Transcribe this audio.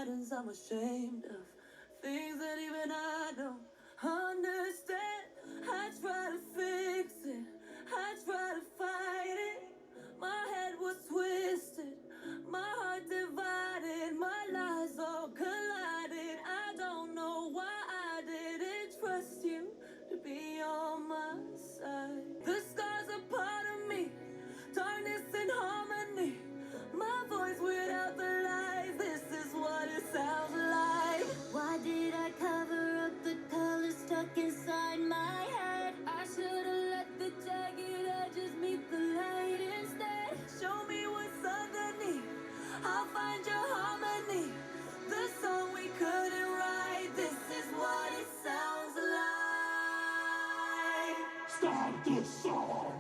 patterns I'm ashamed of, things that even I don't understand. I try to fix it, I try to fight it. My head was twisted, my heart divided, my lies all collided. I don't know why I didn't trust you to be on my side. The scars are part of me, darkness and harmony. My voice without the lies, this is what it sounds like. Why did I cover up the colors stuck inside my head? I should've let the jagged edges meet the light instead. Show me what's underneath, I'll find your harmony. The song we couldn't write, this is what it sounds like. Start the song.